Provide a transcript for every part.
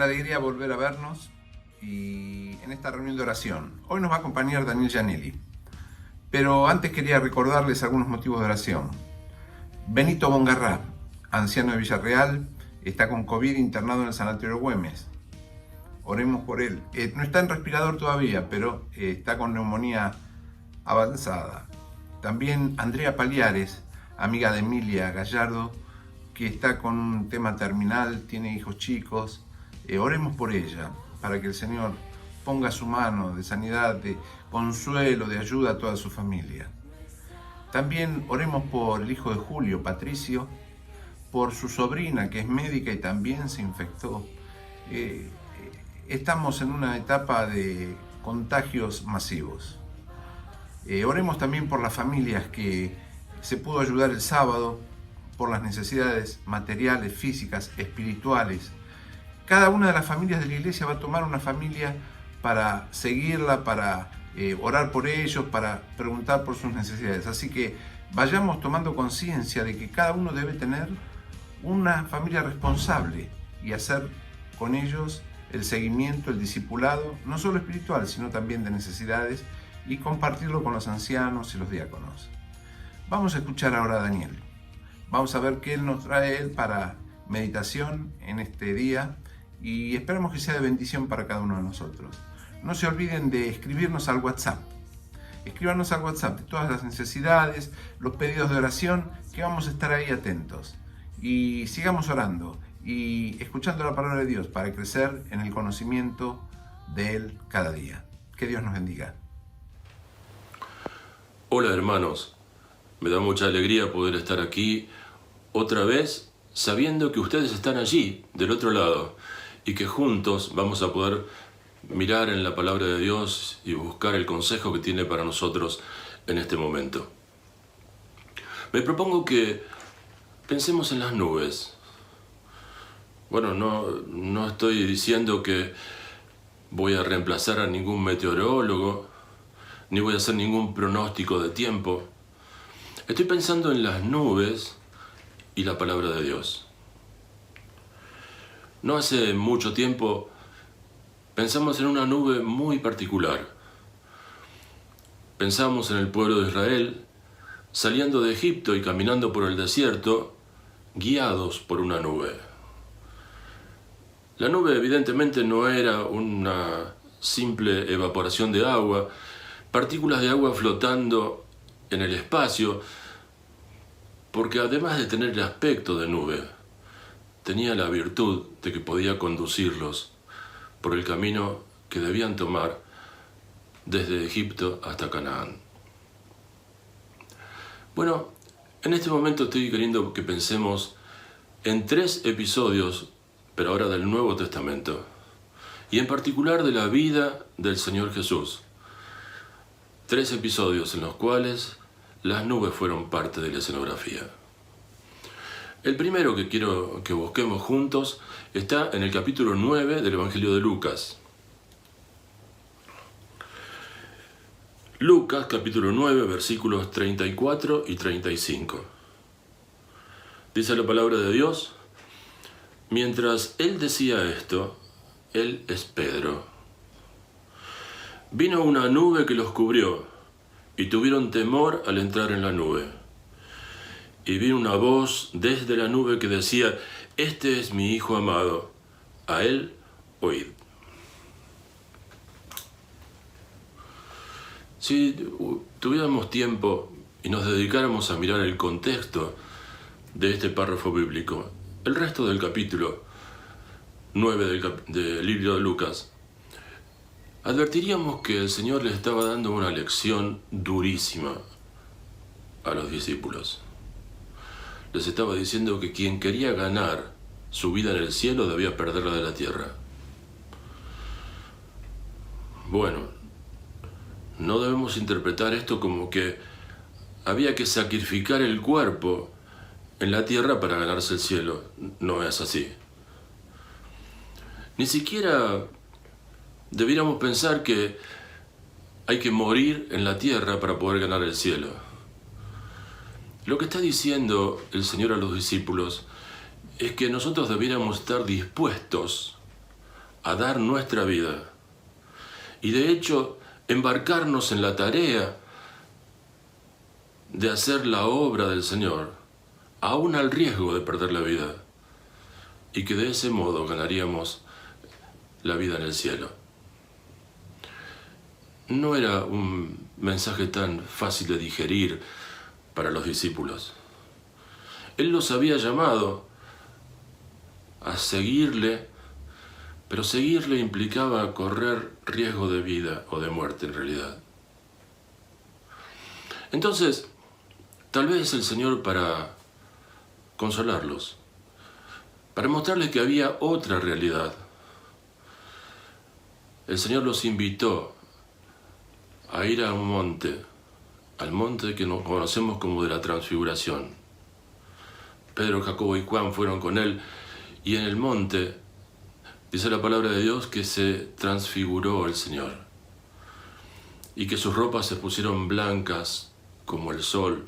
Una alegría volver a vernos y en esta reunión de oración. Hoy nos va a acompañar Daniel Gianelli. Pero antes quería recordarles algunos motivos de oración. Benito Bongarrá, anciano de Villarreal, está con COVID internado en el Sanatorio Güemes. Oremos por él. No está en respirador todavía, pero está con neumonía avanzada. También Andrea Paliares, amiga de Emilia Gallardo, que está con un tema terminal, tiene hijos chicos. Oremos por ella, para que el Señor ponga su mano de sanidad, de consuelo, de ayuda a toda su familia. También oremos por el hijo de Julio, Patricio, por su sobrina, que es médica y también se infectó. Estamos en una etapa de contagios masivos. Oremos también por las familias que se pudo ayudar el sábado, por las necesidades materiales, físicas, espirituales. Cada una de las familias de la iglesia va a tomar una familia para seguirla, para orar por ellos, para preguntar por sus necesidades. Así que vayamos tomando conciencia de que cada uno debe tener una familia responsable y hacer con ellos el seguimiento, el discipulado, no solo espiritual, sino también de necesidades, y compartirlo con los ancianos y los diáconos. Vamos a escuchar ahora a Daniel. Vamos a ver qué él nos trae para meditación en este día y esperamos que sea de bendición para cada uno de nosotros. No se olviden de escribirnos al WhatsApp. Escríbanos al WhatsApp de todas las necesidades, los pedidos de oración, que vamos a estar ahí atentos. Y sigamos orando y escuchando la palabra de Dios para crecer en el conocimiento de Él cada día. Que Dios nos bendiga. Hola hermanos, me da mucha alegría poder estar aquí otra vez sabiendo que ustedes están allí, del otro lado, y que juntos vamos a poder mirar en la palabra de Dios y buscar el consejo que tiene para nosotros en este momento. Me propongo que pensemos en las nubes. Bueno, no estoy diciendo que voy a reemplazar a ningún meteorólogo, ni voy a hacer ningún pronóstico de tiempo. Estoy pensando en las nubes y la palabra de Dios. No hace mucho tiempo pensamos en una nube muy particular. Pensamos en el pueblo de Israel saliendo de Egipto y caminando por el desierto, guiados por una nube. La nube evidentemente no era una simple evaporación de agua, partículas de agua flotando en el espacio, porque además de tener el aspecto de nube, tenía la virtud de que podía conducirlos por el camino que debían tomar desde Egipto hasta Canaán. Bueno, en este momento estoy queriendo que pensemos en 3 episodios, pero ahora del Nuevo Testamento, y en particular de la vida del Señor Jesús. 3 episodios en los cuales las nubes fueron parte de la escenografía. El primero que quiero que busquemos juntos está en el capítulo 9 del Evangelio de Lucas. Lucas, capítulo 9, versículos 34 y 35. Dice la palabra de Dios: mientras él decía esto, él es Pedro. Vino una nube que los cubrió, y tuvieron temor al entrar en la nube. Y vino una voz desde la nube que decía: este es mi Hijo amado, a él oíd. Si tuviéramos tiempo y nos dedicáramos a mirar el contexto de este párrafo bíblico, el resto del capítulo 9 del libro de Lucas, advertiríamos que el Señor le estaba dando una lección durísima a los discípulos. Les estaba diciendo que quien quería ganar su vida en el cielo debía perderla de la tierra. Bueno, no debemos interpretar esto como que había que sacrificar el cuerpo en la tierra para ganarse el cielo. No es así. Ni siquiera debiéramos pensar que hay que morir en la tierra para poder ganar el cielo. Lo que está diciendo el Señor a los discípulos es que nosotros debiéramos estar dispuestos a dar nuestra vida y de hecho embarcarnos en la tarea de hacer la obra del Señor, aún al riesgo de perder la vida, y que de ese modo ganaríamos la vida en el cielo. No era un mensaje tan fácil de digerir para los discípulos. Él los había llamado a seguirle, pero seguirle implicaba correr riesgo de vida o de muerte en realidad. Entonces, tal vez el Señor, para consolarlos, para mostrarles que había otra realidad, el Señor los invitó a ir a un monte, al monte que nos conocemos como de la Transfiguración. Pedro, Jacobo y Juan fueron con él, y en el monte dice la palabra de Dios que se transfiguró el Señor y que sus ropas se pusieron blancas como el sol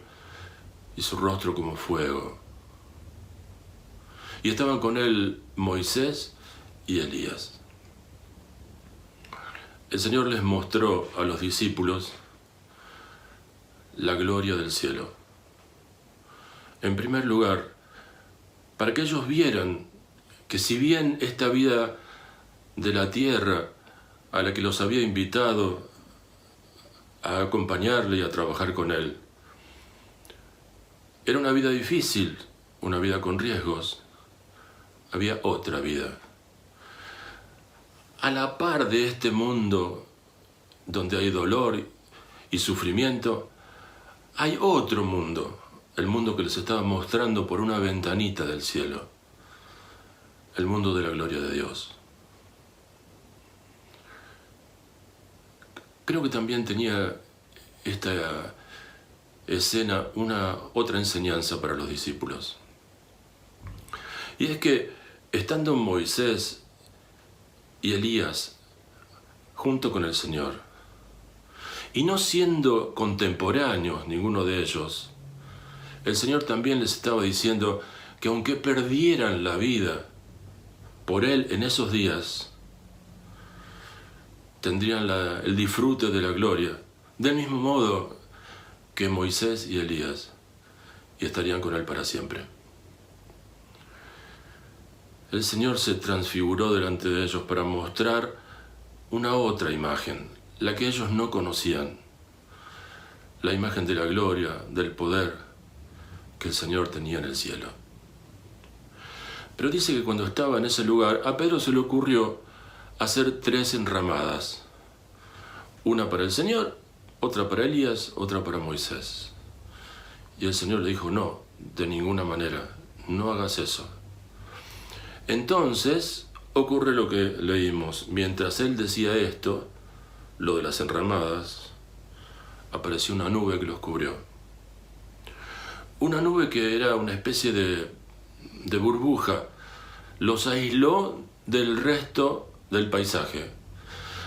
y su rostro como fuego. Y estaban con él Moisés y Elías. El Señor les mostró a los discípulos la gloria del cielo. En primer lugar, para que ellos vieran que si bien esta vida de la tierra a la que los había invitado a acompañarle y a trabajar con él, era una vida difícil, una vida con riesgos, había otra vida. A la par de este mundo donde hay dolor y sufrimiento, hay otro mundo, el mundo que les estaba mostrando por una ventanita del cielo, el mundo de la gloria de Dios. Creo que también tenía esta escena otra enseñanza para los discípulos. Y es que, estando Moisés y Elías junto con el Señor, y no siendo contemporáneos ninguno de ellos, el Señor también les estaba diciendo que aunque perdieran la vida por Él en esos días, tendrían el disfrute de la gloria, del mismo modo que Moisés y Elías, y estarían con Él para siempre. El Señor se transfiguró delante de ellos para mostrar una otra imagen, la que ellos no conocían, la imagen de la gloria, del poder que el Señor tenía en el cielo. Pero dice que cuando estaba en ese lugar, a Pedro se le ocurrió hacer 3 enramadas, una para el Señor, otra para Elías, otra para Moisés. Y el Señor le dijo, no, de ninguna manera, no hagas eso. Entonces ocurre lo que leímos. Mientras él decía esto, lo de las enramadas, apareció una nube que los cubrió. Una nube que era una especie de burbuja. Los aisló del resto del paisaje.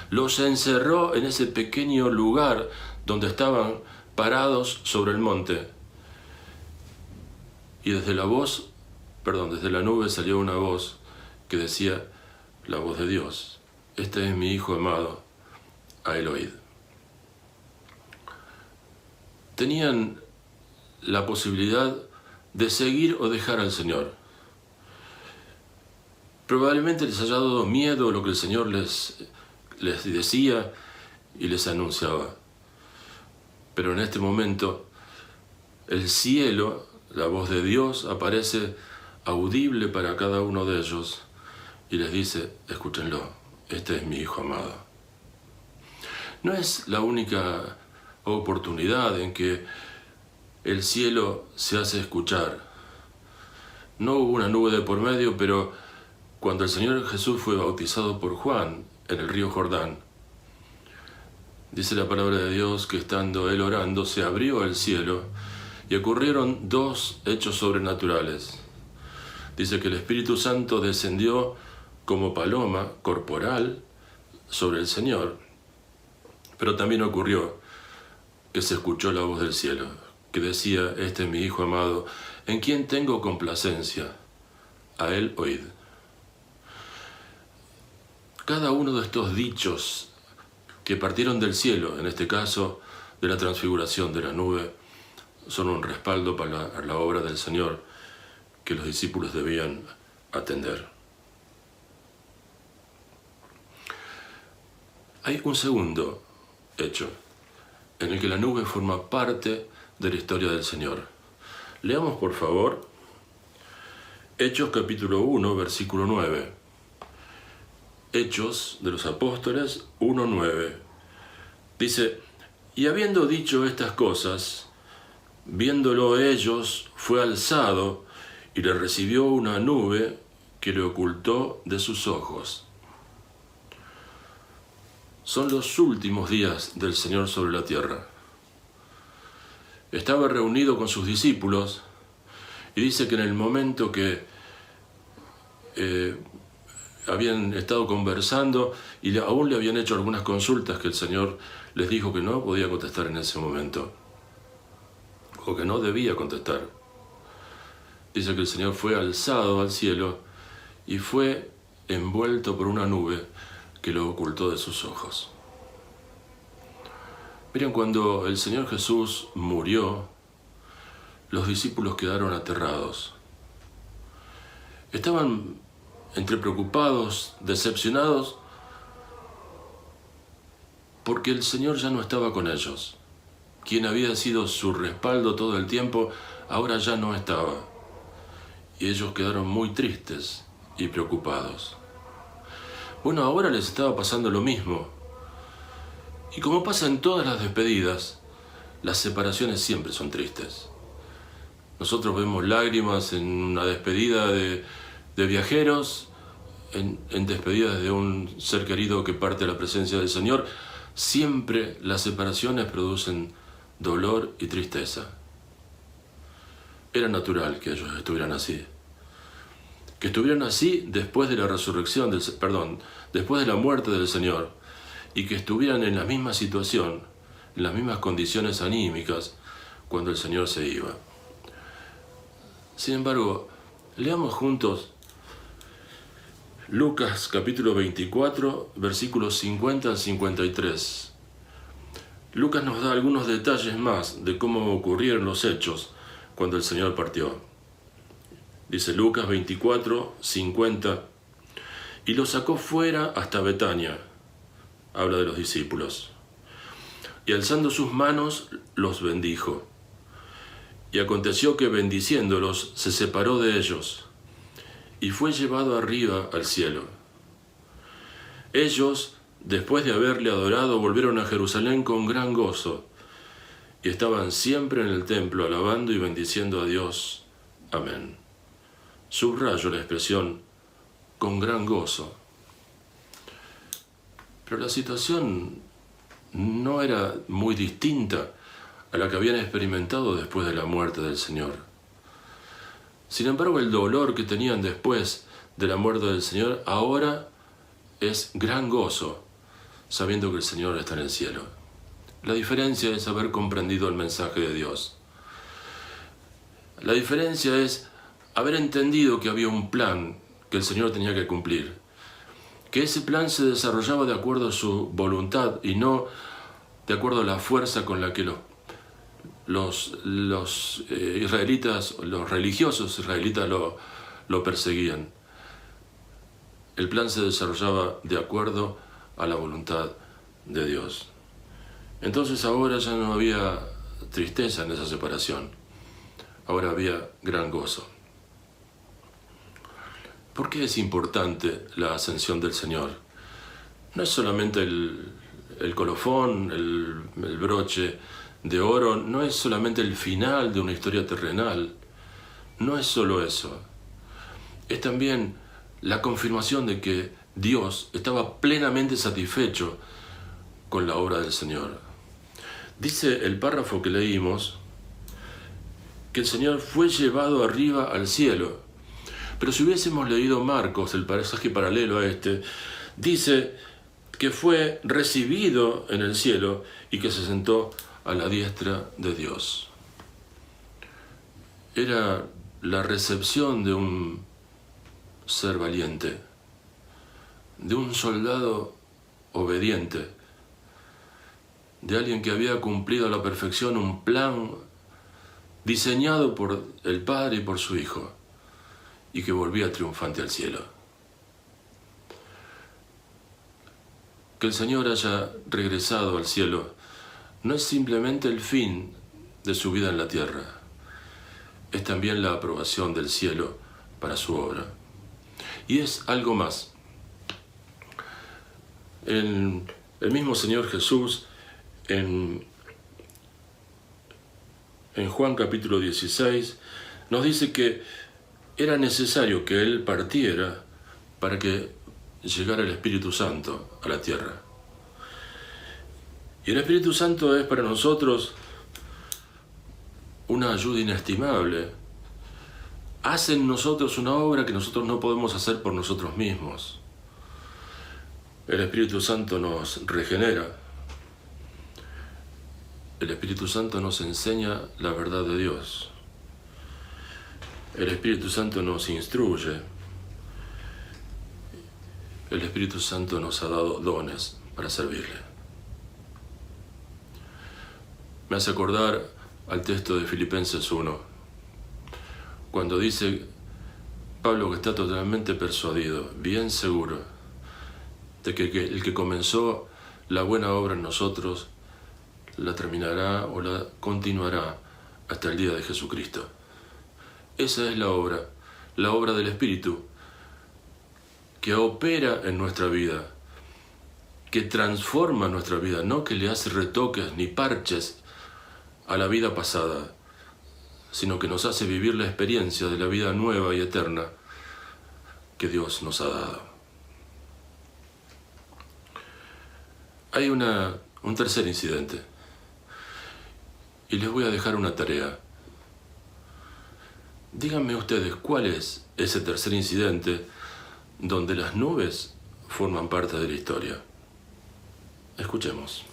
Los encerró en ese pequeño lugar donde estaban parados sobre el monte. Y desde la nube salió una voz que decía, la voz de Dios, este es mi Hijo amado, a él oíd. Tenían la posibilidad de seguir o dejar al Señor. Probablemente les haya dado miedo lo que el Señor les decía y les anunciaba. Pero en este momento, el cielo, la voz de Dios, aparece audible para cada uno de ellos y les dice, escúchenlo, este es mi Hijo amado. No es la única oportunidad en que el cielo se hace escuchar. No hubo una nube de por medio, pero cuando el Señor Jesús fue bautizado por Juan en el río Jordán, dice la palabra de Dios que estando él orando, se abrió el cielo y ocurrieron 2 hechos sobrenaturales. Dice que el Espíritu Santo descendió como paloma corporal sobre el Señor, pero también ocurrió que se escuchó la voz del cielo, que decía, este es mi Hijo amado, en quien tengo complacencia, a él oíd. Cada uno de estos dichos que partieron del cielo, en este caso de la transfiguración de la nube, son un respaldo para la obra del Señor que los discípulos debían atender. Hay un segundo hecho en el que la nube forma parte de la historia del Señor. Leamos, por favor, Hechos capítulo 1, versículo 9. Hechos de los Apóstoles 1:9. Dice: y habiendo dicho estas cosas, viéndolo ellos, fue alzado y le recibió una nube que le ocultó de sus ojos. Son los últimos días del Señor sobre la tierra. Estaba reunido con sus discípulos y dice que en el momento que habían estado conversando y aún le habían hecho algunas consultas que el Señor les dijo que no podía contestar en ese momento, o que no debía contestar. Dice que el Señor fue alzado al cielo y fue envuelto por una nube que lo ocultó de sus ojos. Miren, cuando el Señor Jesús murió, los discípulos quedaron aterrados. Estaban entre preocupados, decepcionados, porque el Señor ya no estaba con ellos. Quien había sido su respaldo todo el tiempo, ahora ya no estaba. Y ellos quedaron muy tristes y preocupados. Bueno, ahora les estaba pasando lo mismo. Y como pasa en todas las despedidas, las separaciones siempre son tristes. Nosotros vemos lágrimas en una despedida de viajeros, en despedidas de un ser querido que parte a la presencia del Señor. Siempre las separaciones producen dolor y tristeza. Era natural que ellos estuvieran así. Que estuvieran así después de la resurrección, después de la muerte del Señor, y que estuvieran en la misma situación, en las mismas condiciones anímicas, cuando el Señor se iba. Sin embargo, leamos juntos Lucas capítulo 24, versículos 50 al 53. Lucas nos da algunos detalles más de cómo ocurrieron los hechos cuando el Señor partió. Dice Lucas 24, 50, y los sacó fuera hasta Betania, habla de los discípulos, y alzando sus manos los bendijo. Y aconteció que bendiciéndolos se separó de ellos, y fue llevado arriba al cielo. Ellos, después de haberle adorado, volvieron a Jerusalén con gran gozo, y estaban siempre en el templo alabando y bendiciendo a Dios. Amén. Subrayo la expresión con gran gozo. Pero la situación no era muy distinta a la que habían experimentado después de la muerte del Señor. Sin embargo, el dolor que tenían después de la muerte del Señor ahora es gran gozo, sabiendo que el Señor está en el cielo. La diferencia es haber comprendido el mensaje de Dios. La diferencia es haber entendido que había un plan que el Señor tenía que cumplir, que ese plan se desarrollaba de acuerdo a su voluntad y no de acuerdo a la fuerza con la que los israelitas, los religiosos israelitas lo perseguían. El plan se desarrollaba de acuerdo a la voluntad de Dios. Entonces ahora ya no había tristeza en esa separación, ahora había gran gozo. ¿Por qué es importante la ascensión del Señor? No es solamente el colofón, el broche de oro, no es solamente el final de una historia terrenal, no es solo eso. Es también la confirmación de que Dios estaba plenamente satisfecho con la obra del Señor. Dice el párrafo que leímos que el Señor fue llevado arriba al cielo. Pero si hubiésemos leído Marcos, el pasaje paralelo a este, dice que fue recibido en el cielo y que se sentó a la diestra de Dios. Era la recepción de un ser valiente, de un soldado obediente, de alguien que había cumplido a la perfección un plan diseñado por el Padre y por su Hijo, y que volvía triunfante al cielo. Que el Señor haya regresado al cielo no es simplemente el fin de su vida en la tierra, es también la aprobación del cielo para su obra. Y es algo más. El mismo Señor Jesús, en Juan capítulo 16, nos dice que era necesario que Él partiera para que llegara el Espíritu Santo a la tierra. Y el Espíritu Santo es para nosotros una ayuda inestimable. Hace en nosotros una obra que nosotros no podemos hacer por nosotros mismos. El Espíritu Santo nos regenera. El Espíritu Santo nos enseña la verdad de Dios. El Espíritu Santo nos instruye. El Espíritu Santo nos ha dado dones para servirle. Me hace acordar al texto de Filipenses 1, cuando dice Pablo que está totalmente persuadido, bien seguro, de que el que comenzó la buena obra en nosotros la terminará o la continuará hasta el día de Jesucristo. Esa es la obra del Espíritu, que opera en nuestra vida, que transforma nuestra vida, no que le hace retoques ni parches a la vida pasada, sino que nos hace vivir la experiencia de la vida nueva y eterna que Dios nos ha dado. Hay un tercer incidente, y les voy a dejar una tarea. Díganme ustedes cuál es ese tercer incidente donde las nubes forman parte de la historia. Escuchemos.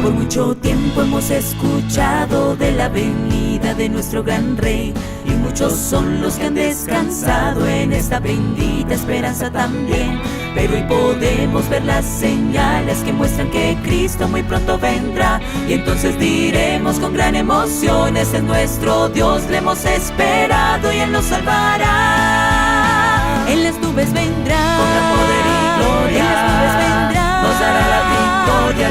Por mucho tiempo hemos escuchado de la venida de nuestro gran Rey, y muchos son los que han descansado en esta bendita esperanza también. Pero hoy podemos ver las señales que muestran que Cristo muy pronto vendrá, y entonces diremos con gran emoción: este es nuestro Dios, le hemos esperado y Él nos salvará. En las nubes vendrá, con gran poder y gloria. En las nubes vendrá, nos dará la victoria.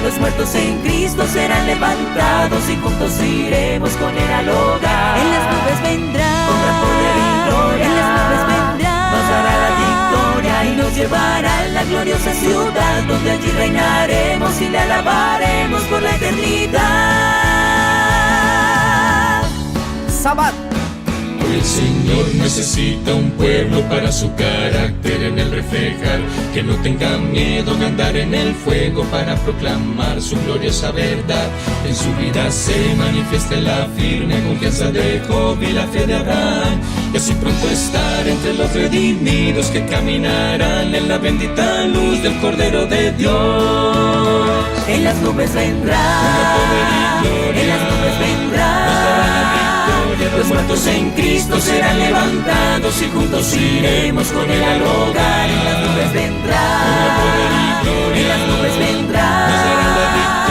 Los muertos en Cristo serán levantados y juntos iremos con Él al hogar. En las nubes vendrá, con gran poder y gloria. En las nubes vendrá, nos dará la victoria y nos llevará a la gloriosa ciudad, donde allí reinaremos y le alabaremos por la eternidad. Sabbat. Hoy el Señor necesita un pueblo para su carácter en él reflejar, que no tenga miedo de andar en el fuego para proclamar su gloriosa verdad. En su vida se manifiesta la firme confianza de Job y la fe de Abraham, y así pronto estar entre los redimidos que caminarán en la bendita luz del Cordero de Dios. En las nubes vendrá, en las nubes vendrá. Los muertos en Cristo serán levantados y juntos iremos con Él al hogar. En las nubes vendrá, en las nubes vendrá,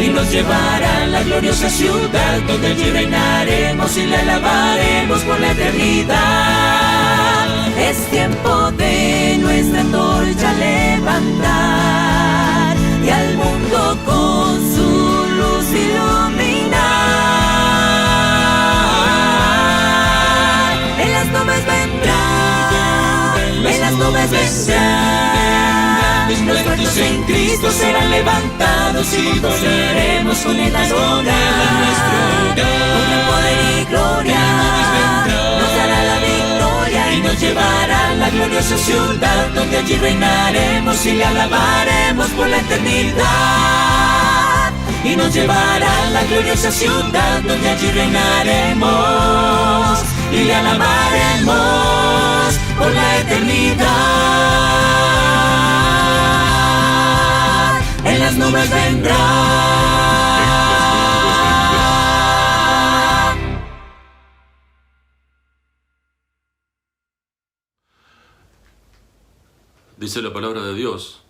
y nos llevará a la gloriosa ciudad, donde allí reinaremos y le alabaremos por la eternidad. Es tiempo de nuestra antorcha levantar y al mundo con su luz iluminar. En las nubes vendrá, en las nubes vendrá. Los muertos en Cristo serán levantados y volveremos con Él al hogar. Con gran poder y gloria nos dará la victoria y nos llevará a la gloriosa ciudad, donde allí reinaremos y le alabaremos por la eternidad. Y nos llevará a la gloriosa ciudad, donde allí reinaremos y le alabaremos por la eternidad. En las nubes vendrá. Dice la palabra de Dios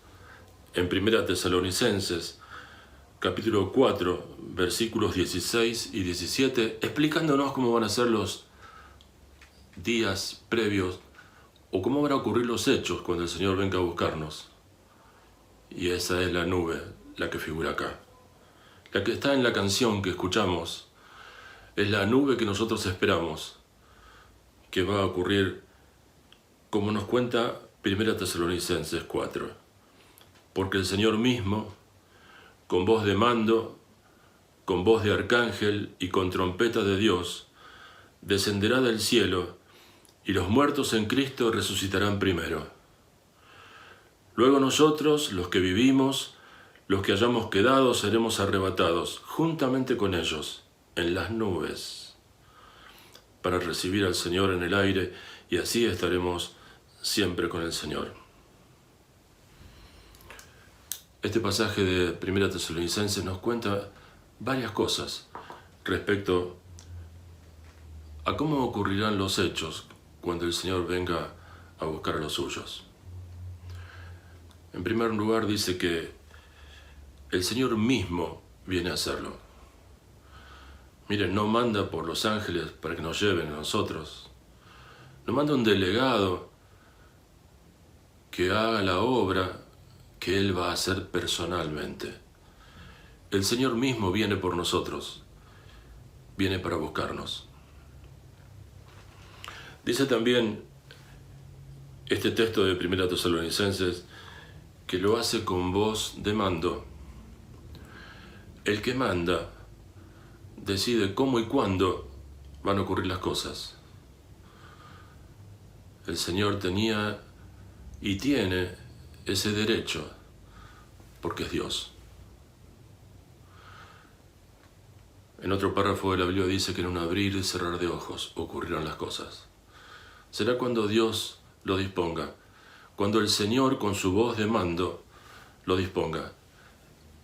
en 1 Tesalonicenses, capítulo 4, versículos 16 y 17, explicándonos cómo van a ser los días previos o cómo van a ocurrir los hechos cuando el Señor venga a buscarnos. Y esa es la nube, la que figura acá. La que está en la canción que escuchamos es la nube que nosotros esperamos, que va a ocurrir como nos cuenta 1 Tesalonicenses 4. Porque el Señor mismo, con voz de mando, con voz de arcángel y con trompeta de Dios, descenderá del cielo, y los muertos en Cristo resucitarán primero. Luego nosotros, los que vivimos, los que hayamos quedado, seremos arrebatados juntamente con ellos en las nubes, para recibir al Señor en el aire, y así estaremos siempre con el Señor. Este pasaje de 1 Tesalonicenses nos cuenta varias cosas respecto a cómo ocurrirán los hechos cuando el Señor venga a buscar a los suyos. En primer lugar dice que el Señor mismo viene a hacerlo. Miren, no manda por los ángeles para que nos lleven a nosotros. No manda un delegado que haga la obra que Él va a hacer personalmente. El Señor mismo viene por nosotros, viene para buscarnos. Dice también este texto de 1 Tesalonicenses que lo hace con voz de mando. El que manda decide cómo y cuándo van a ocurrir las cosas. El Señor tenía y tiene ese derecho porque es Dios. En otro párrafo de la Biblia dice que en un abrir y cerrar de ojos ocurrirán las cosas. Será cuando Dios lo disponga, cuando el Señor con su voz de mando lo disponga.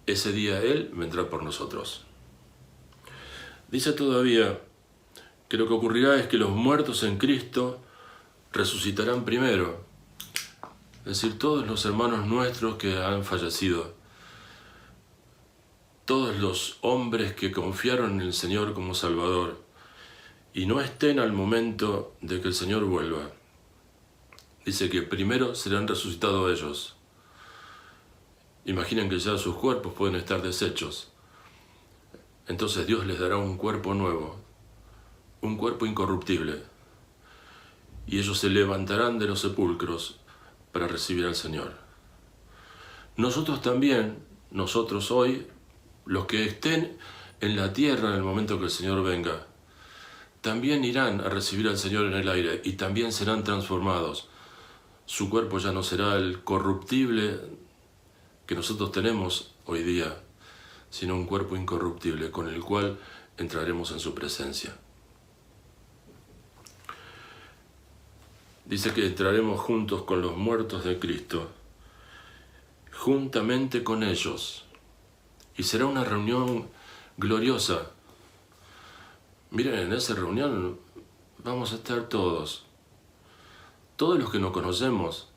Ese día Él vendrá por nosotros. Dice todavía que lo que ocurrirá es que los muertos en Cristo resucitarán primero. Es decir, todos los hermanos nuestros que han fallecido, todos los hombres que confiaron en el Señor como Salvador y no estén al momento de que el Señor vuelva. Dice que primero serán resucitados ellos. Imaginen que ya sus cuerpos pueden estar deshechos. Entonces Dios les dará un cuerpo nuevo, un cuerpo incorruptible, y ellos se levantarán de los sepulcros para recibir al Señor. Nosotros también, nosotros hoy, los que estén en la tierra en el momento que el Señor venga, también irán a recibir al Señor en el aire y también serán transformados. Su cuerpo ya no será el corruptible que nosotros tenemos hoy día, sino un cuerpo incorruptible con el cual entraremos en su presencia. Dice que entraremos juntos con los muertos de Cristo, juntamente con ellos, y será una reunión gloriosa. Miren, en esa reunión vamos a estar todos los que nos conocemos,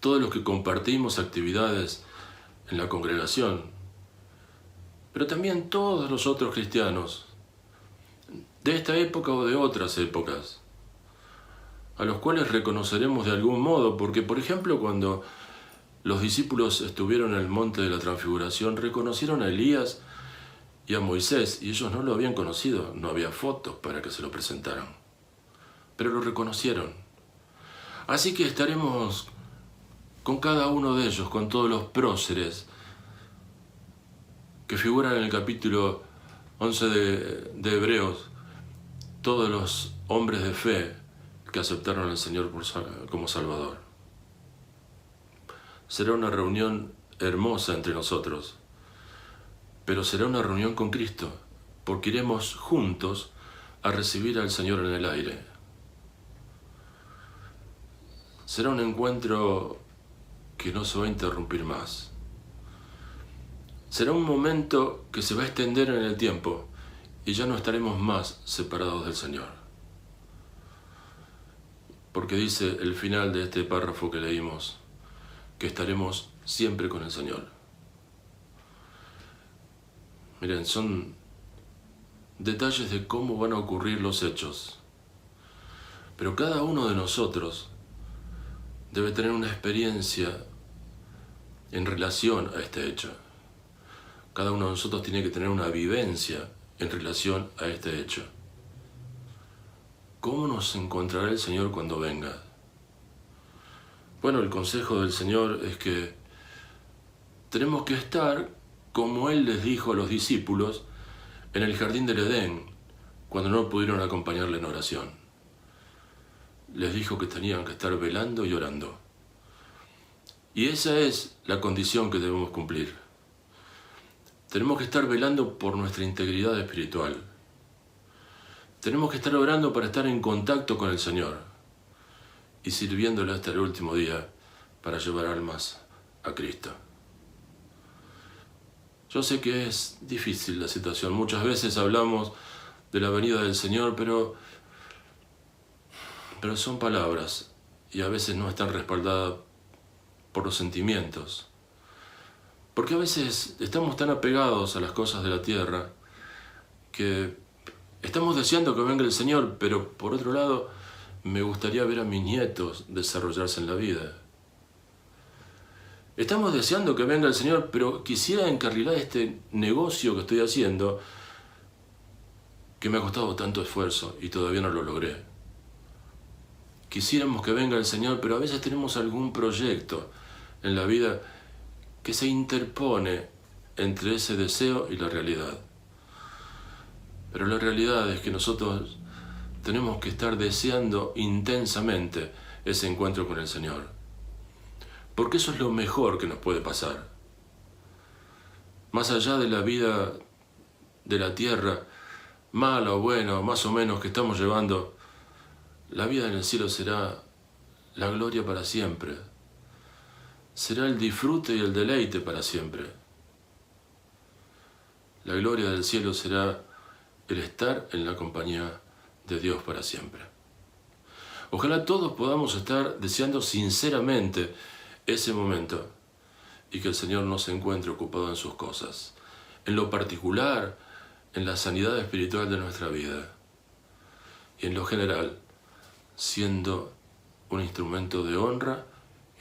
todos los que compartimos actividades en la congregación, pero también todos los otros cristianos, de esta época o de otras épocas, a los cuales reconoceremos de algún modo, porque por ejemplo cuando los discípulos estuvieron en el monte de la transfiguración, reconocieron a Elías y a Moisés, y ellos no lo habían conocido, no había fotos para que se lo presentaran, pero lo reconocieron. Así que estaremos con cada uno de ellos, con todos los próceres que figuran en el capítulo 11 de Hebreos, todos los hombres de fe que aceptaron al Señor como Salvador. Será una reunión hermosa entre nosotros, pero será una reunión con Cristo, porque iremos juntos a recibir al Señor en el aire. Será un encuentro que no se va a interrumpir más. será un momento que se va a extender en el tiempo y ya no estaremos más separados del Señor. Porque dice el final de este párrafo que leímos, que estaremos siempre con el Señor. Miren, son detalles de cómo van a ocurrir los hechos. Pero cada uno de nosotros debe tener una experiencia en relación a este hecho. Cada uno de nosotros tiene que tener una vivencia en relación a este hecho. ¿Cómo nos encontrará el Señor cuando venga? Bueno, el consejo del Señor es que tenemos que estar como Él les dijo a los discípulos en el jardín del Edén, cuando no pudieron acompañarle en oración. Les dijo que tenían que estar velando y orando. Y esa es la condición que debemos cumplir. Tenemos que estar velando por nuestra integridad espiritual. Tenemos que estar orando para estar en contacto con el Señor y sirviéndole hasta el último día para llevar almas a Cristo. Yo sé que es difícil la situación. Muchas veces hablamos de la venida del Señor, pero son palabras y a veces no están respaldadas por los sentimientos. Porque a veces estamos tan apegados a las cosas de la tierra que estamos deseando que venga el Señor, pero por otro lado me gustaría ver a mis nietos desarrollarse en la vida. Estamos deseando que venga el Señor, pero quisiera encarrilar este negocio que estoy haciendo, que me ha costado tanto esfuerzo y todavía no lo logré. Quisiéramos que venga el Señor, pero a veces tenemos algún proyecto en la vida que se interpone entre ese deseo y la realidad. Pero la realidad es que nosotros tenemos que estar deseando intensamente ese encuentro con el Señor. Porque eso es lo mejor que nos puede pasar. Más allá de la vida de la tierra, mala o buena, más o menos, que estamos llevando, la vida en el cielo será la gloria para siempre. Será el disfrute y el deleite para siempre. La gloria del cielo será el estar en la compañía de Dios para siempre. Ojalá todos podamos estar deseando sinceramente ese momento y que el Señor nos encuentre ocupado en sus cosas, en lo particular, en la sanidad espiritual de nuestra vida y en lo general, siendo un instrumento de honra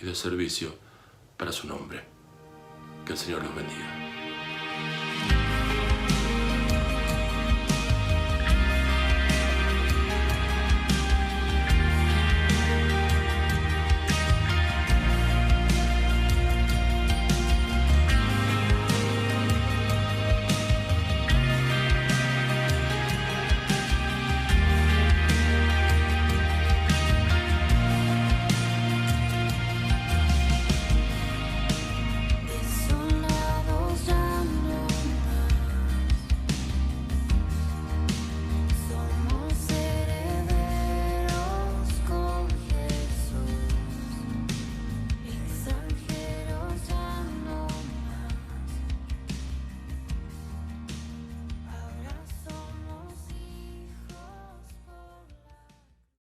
y de servicio para su nombre. Que el Señor los bendiga.